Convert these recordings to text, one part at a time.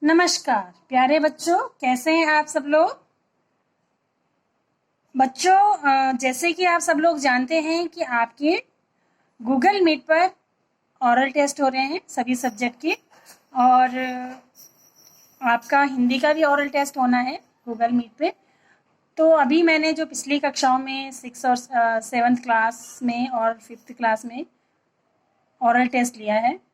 नमस्कार प्यारे बच्चों, कैसे हैं आप सब लोग। बच्चों, जैसे कि आप सब लोग जानते हैं कि आपके गूगल मीट पर ओरल टेस्ट हो रहे हैं सभी सब्जेक्ट के, और आपका हिंदी का भी ओरल टेस्ट होना है गूगल मीट पे। तो अभी मैंने जो पिछली कक्षाओं में 6 और 7th क्लास में और 5th क्लास में ओरल टेस्ट लिया है,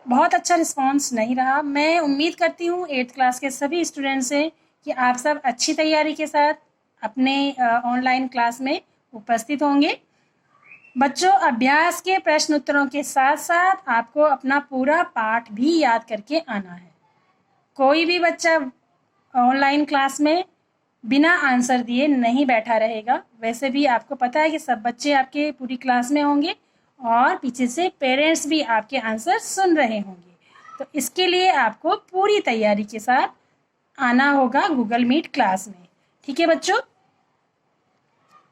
बहुत अच्छा रिस्पांस नहीं रहा। मैं उम्मीद करती हूँ 8th क्लास के सभी स्टूडेंट से कि आप सब अच्छी तैयारी के साथ अपने ऑनलाइन क्लास में उपस्थित होंगे। बच्चों, अभ्यास के प्रश्न उत्तरों के साथ साथ आपको अपना पूरा पाठ भी याद करके आना है। कोई भी बच्चा ऑनलाइन क्लास में बिना आंसर दिए नहीं बैठा रहेगा। वैसे भी आपको पता है कि सब बच्चे आपके पूरी क्लास में होंगे और पीछे से पेरेंट्स भी आपके आंसर सुन रहे होंगे। तो इसके लिए आपको पूरी तैयारी के साथ आना होगा गूगल मीट क्लास में। ठीक है बच्चों,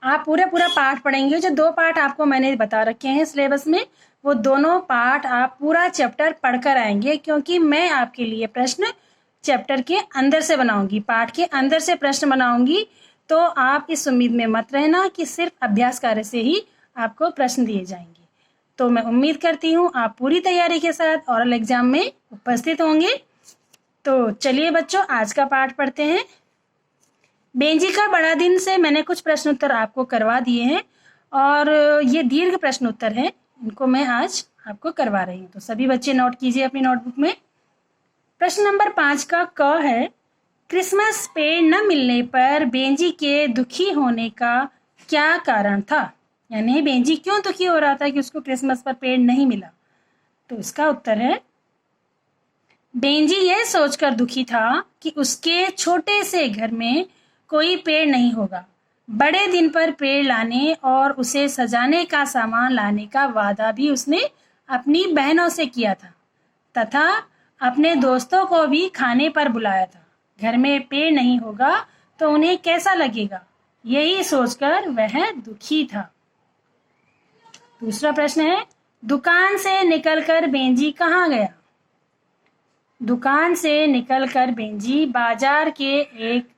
आप पूरा पाठ पढ़ेंगे। जो 2 पाठ आपको मैंने बता रखे हैं सिलेबस में, वो दोनों पाठ आप पूरा चैप्टर पढ़कर आएंगे, क्योंकि मैं आपके लिए प्रश्न चैप्टर के अंदर से बनाऊंगी, पाठ के अंदर से प्रश्न बनाऊंगी। तो आप इस उम्मीद में मत रहना कि सिर्फ अभ्यास कार्य से ही आपको प्रश्न दिए जाएंगे। तो मैं उम्मीद करती हूँ आप पूरी तैयारी के साथ ओरल एग्जाम में उपस्थित होंगे। तो चलिए बच्चों, आज का पाठ पढ़ते हैं। बेंजी का बड़ा दिन से मैंने कुछ प्रश्न उत्तर आपको करवा दिए हैं, और ये दीर्घ प्रश्न उत्तर हैं, इनको मैं आज आपको करवा रही हूँ। तो सभी बच्चे नोट कीजिए अपनी नोटबुक में। प्रश्न नंबर 5 का क है, क्रिसमस पेड़ न मिलने पर बेंजी के दुखी होने का क्या कारण था। यानी बेंजी क्यों दुखी हो रहा था कि उसको क्रिसमस पर पेड़ नहीं मिला। तो इसका उत्तर है, बेंजी यह सोचकर दुखी था कि उसके छोटे से घर में कोई पेड़ नहीं होगा। बड़े दिन पर पेड़ लाने और उसे सजाने का सामान लाने का वादा भी उसने अपनी बहनों से किया था, तथा अपने दोस्तों को भी खाने पर बुलाया था। घर में पेड़ नहीं होगा तो उन्हें कैसा लगेगा, यही सोचकर वह दुखी था। दूसरा प्रश्न है, दुकान से निकलकर बेंजी कहाँ गया। दुकान से निकलकर बेंजी बाजार के एक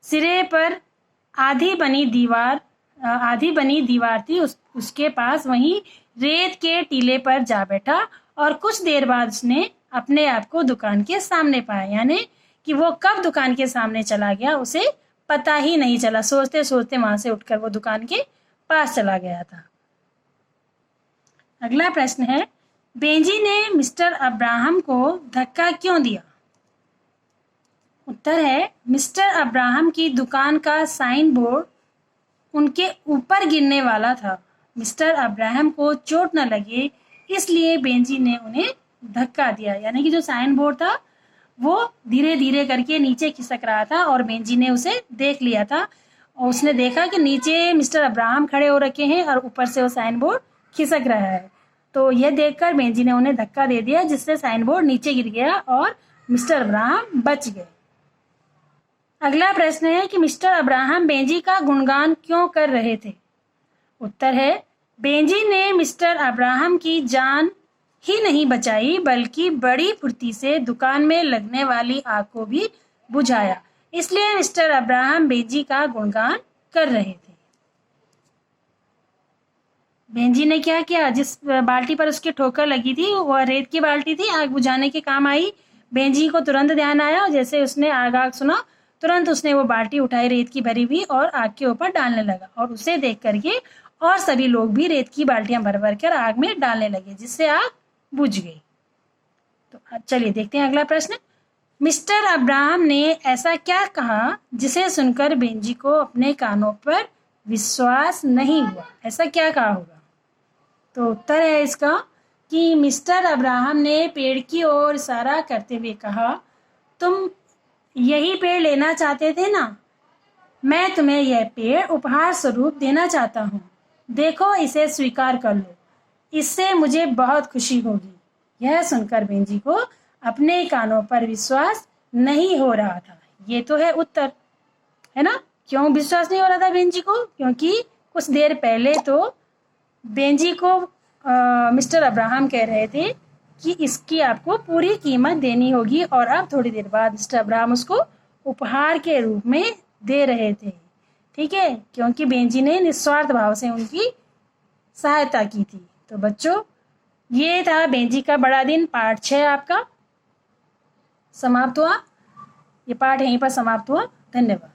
सिरे पर आधी बनी दीवार थी, उसके पास वहीं रेत के टीले पर जा बैठा, और कुछ देर बाद उसने अपने आप को दुकान के सामने पाया। यानी कि वो कब दुकान के सामने चला गया उसे पता ही नहीं चला। सोचते सोचते वहां से उठकर वो दुकान के पास चला गया था। अगला प्रश्न है, बेंजी ने मिस्टर अब्राहम को धक्का क्यों दिया। उत्तर है, मिस्टर अब्राहम की दुकान का साइन बोर्ड उनके ऊपर गिरने वाला था। मिस्टर अब्राहम को चोट न लगे इसलिए बेंजी ने उन्हें धक्का दिया। यानी कि जो साइन बोर्ड था वो धीरे धीरे करके नीचे खिसक रहा था, और बेंजी ने उसे देख लिया था, और उसने देखा कि नीचे मिस्टर अब्राहम खड़े हो रखे हैं और ऊपर से वो साइन बोर्ड खिसक रहा है। तो यह देखकर बेंजी ने उन्हें धक्का दे दिया, जिससे साइन बोर्ड नीचे गिर गया और मिस्टर अब्राहम बच गए। अगला प्रश्न है कि मिस्टर अब्राहम बेंजी का गुणगान क्यों कर रहे थे। उत्तर है, बेंजी ने मिस्टर अब्राहम की जान ही नहीं बचाई, बल्कि बड़ी फुर्ती से दुकान में लगने वाली आग को भी बुझाया, इसलिए मिस्टर अब्राहम बेंजी का गुणगान कर रहे थे। बेंजी ने क्या किया, जिस बाल्टी पर उसकी ठोकर लगी थी वह रेत की बाल्टी थी, आग बुझाने के काम आई। बेंजी को तुरंत ध्यान आया, और जैसे उसने आग सुना तुरंत उसने वो बाल्टी उठाई रेत की भरी हुई और आग के ऊपर डालने लगा, और उसे देख करके और सभी लोग भी रेत की बाल्टियां भर भर कर आग में डालने लगे, जिससे आग बुझ गई। तो चलिए देखते हैं अगला प्रश्न। मिस्टर अब्राहम ने ऐसा क्या कहा जिसे सुनकर बेंजी को अपने कानों पर विश्वास नहीं हुआ। ऐसा क्या कहा होगा। तो उत्तर है इसका कि मिस्टर अब्राहम ने पेड़ की ओर इशारा करते हुए कहा, तुम यही पेड़ लेना चाहते थे ना, मैं तुम्हें यह पेड़ उपहार स्वरूप देना चाहता हूँ। देखो, इसे स्वीकार कर लो, इससे मुझे बहुत खुशी होगी। यह सुनकर बेंजी को अपने कानों पर विश्वास नहीं हो रहा था। ये तो है उत्तर, है ना। क्यों विश्वास नहीं हो रहा था बेंजी को, क्योंकि कुछ देर पहले तो बेंजी को मिस्टर अब्राहम कह रहे थे कि इसकी आपको पूरी कीमत देनी होगी। और अब थोड़ी देर बाद मिस्टर अब्राहम उसको उपहार के रूप में दे रहे थे, ठीक है, क्योंकि बेंजी ने निस्वार्थ भाव से उनकी सहायता की थी। तो बच्चों, ये था बेंजी का बड़ा दिन पार्ट 6 आपका समाप्त हुआ। ये पाठ यहीं पर समाप्त हुआ। धन्यवाद।